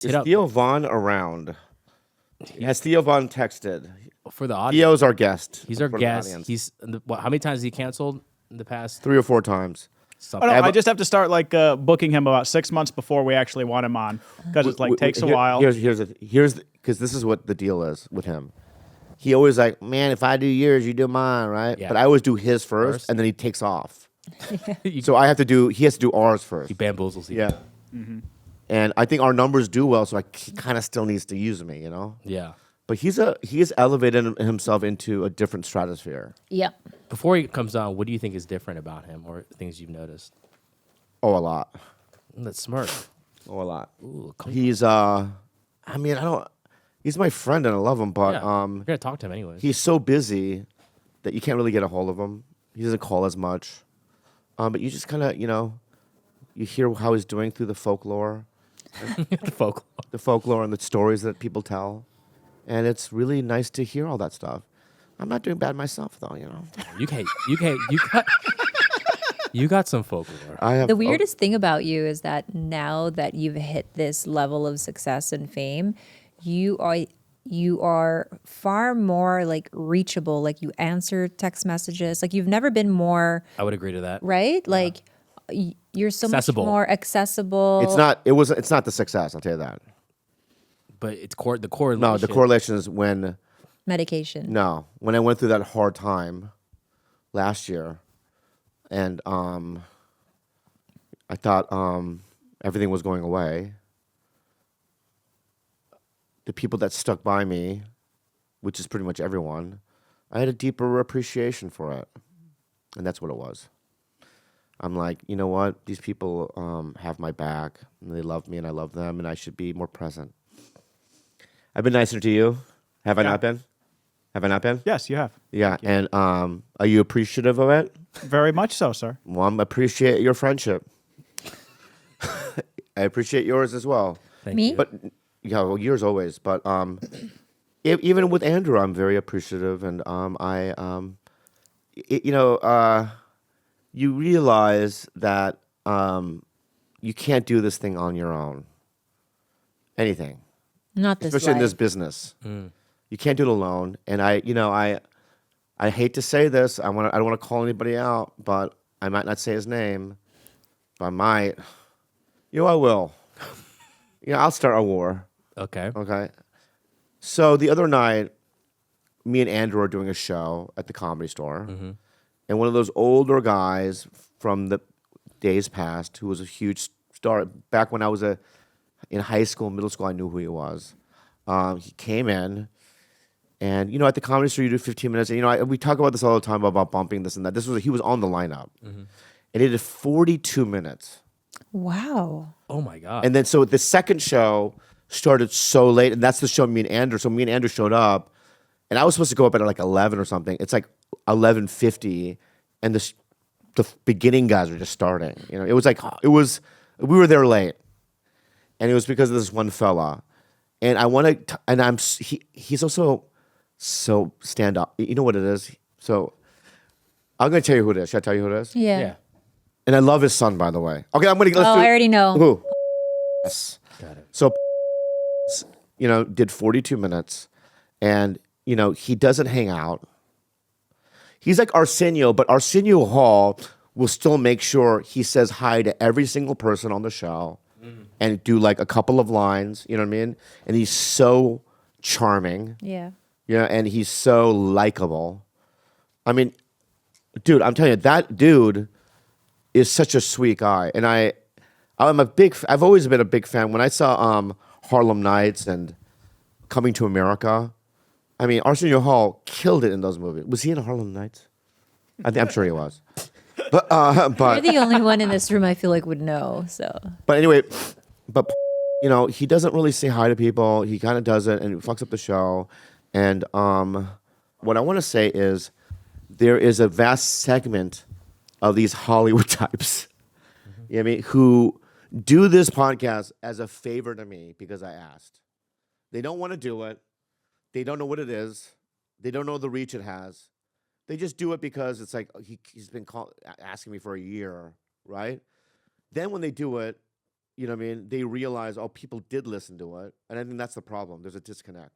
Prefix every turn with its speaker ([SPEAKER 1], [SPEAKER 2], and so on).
[SPEAKER 1] Is Theo Vaughn around? Has Theo Vaughn texted?
[SPEAKER 2] For the audience.
[SPEAKER 1] Theo's our guest.
[SPEAKER 2] He's our guest. He's how many times has he canceled in the past?
[SPEAKER 1] 3 or 4 times.
[SPEAKER 3] Oh, no, I just have to start booking him about 6 months before we actually want him on because it takes a while.
[SPEAKER 1] Here's because this is what the deal is with him. He always like, man, if I do yours, you do mine, right? Yeah. But I always do his first, and then he takes off. So he has to do ours first.
[SPEAKER 2] He bamboozles you.
[SPEAKER 1] Yeah. Mm-hmm. And I think our numbers do well, so he kind of still needs to use me, you know?
[SPEAKER 2] Yeah.
[SPEAKER 1] But he has elevated himself into a different stratosphere.
[SPEAKER 4] Yep.
[SPEAKER 2] Before he comes on, what do you think is different about him or things you've noticed?
[SPEAKER 1] Oh, a lot.
[SPEAKER 2] That smirk.
[SPEAKER 1] Oh, a lot.
[SPEAKER 2] Ooh,
[SPEAKER 1] He's he's my friend and I love him, but
[SPEAKER 2] you're gonna talk to him anyways.
[SPEAKER 1] He's so busy that you can't really get a hold of him. He doesn't call as much. But you just kind of, you hear how he's doing through the folklore. The folklore and the stories that people tell. And it's really nice to hear all that stuff. I'm not doing bad myself, though,
[SPEAKER 2] You got some folklore.
[SPEAKER 4] The weirdest thing about you is that now that you've hit this level of success and fame, you are far more reachable. Like you answer text messages. Like you've never been more.
[SPEAKER 2] I would agree to that.
[SPEAKER 4] Right? Like you're so
[SPEAKER 2] accessible.
[SPEAKER 4] much more accessible.
[SPEAKER 1] It's not the success, I'll tell you that.
[SPEAKER 2] But it's the correlation.
[SPEAKER 1] No, the correlation is when
[SPEAKER 4] medication.
[SPEAKER 1] No, when I went through that hard time last year, and I thought everything was going away. The people that stuck by me, which is pretty much everyone, I had a deeper appreciation for it, and that's what it was. I'm like, you know what? These people have my back, and they love me, and I love them, and I should be more present. I've been nicer to you. Have I not been? Have I not been?
[SPEAKER 3] Yes, you have.
[SPEAKER 1] Yeah, and are you appreciative of it?
[SPEAKER 3] Very much so, sir.
[SPEAKER 1] Well, I appreciate your friendship. I appreciate yours as well.
[SPEAKER 2] Thank you.
[SPEAKER 1] But yeah, well, yours always. But even with Andrew, I'm very appreciative, and you realize that you can't do this thing on your own. Anything.
[SPEAKER 4] Not this
[SPEAKER 1] especially in this business. You can't do it alone. And I hate to say this. I don't want to call anybody out, but I might not say his name. But I might. I will. I'll start a war.
[SPEAKER 2] Okay.
[SPEAKER 1] So the other night, me and Andrew are doing a show at the Comedy Store. Mm-hmm. And one of those older guys from the days past, who was a huge star, back when I was in high school, middle school, I knew who he was. He came in, and at the Comedy Store, you do 15 minutes. And we talk about this all the time about bumping this and that. He was on the lineup, and he did 42 minutes.
[SPEAKER 4] Wow!
[SPEAKER 2] Oh my god!
[SPEAKER 1] And then so the second show started so late, and that's the show me and Andrew. So me and Andrew showed up, and I was supposed to go up at 11 or something. It's 11:50, and the beginning guys are just starting. We were there late. And it was because of this one fella, and he's also so stand up. You know what it is? So I'm gonna tell you who it is. Should I tell you who it is?
[SPEAKER 4] Yeah.
[SPEAKER 1] And I love his son, by the way. Okay, let's do it.
[SPEAKER 4] I already know.
[SPEAKER 1] Who? Yes.
[SPEAKER 2] Got it.
[SPEAKER 1] So, did 42 minutes, and he doesn't hang out. He's like Arsenio, but Arsenio Hall will still make sure he says hi to every single person on the show. And do a couple of lines, you know what I mean? And he's so charming.
[SPEAKER 4] Yeah.
[SPEAKER 1] And he's so likable. I mean, dude, I'm telling you, that dude is such a sweet guy. And I've always been a big fan. When I saw Harlem Nights and Coming to America, I mean, Arsenio Hall killed it in those movies. Was he in Harlem Nights? I'm sure he was. But
[SPEAKER 4] you're the only one in this room I feel like would know. So.
[SPEAKER 1] But anyway. But, he doesn't really say hi to people. He kind of does it, and it fucks up the show. And what I want to say is there is a vast segment of these Hollywood types, you know what I mean, who do this podcast as a favor to me because I asked. They don't want to do it. They don't know what it is. They don't know the reach it has. They just do it because it's he's been asking me for a year, right? Then when they do it, You know what I mean? They realize, oh, people did listen to it. And I think that's the problem. There's a disconnect.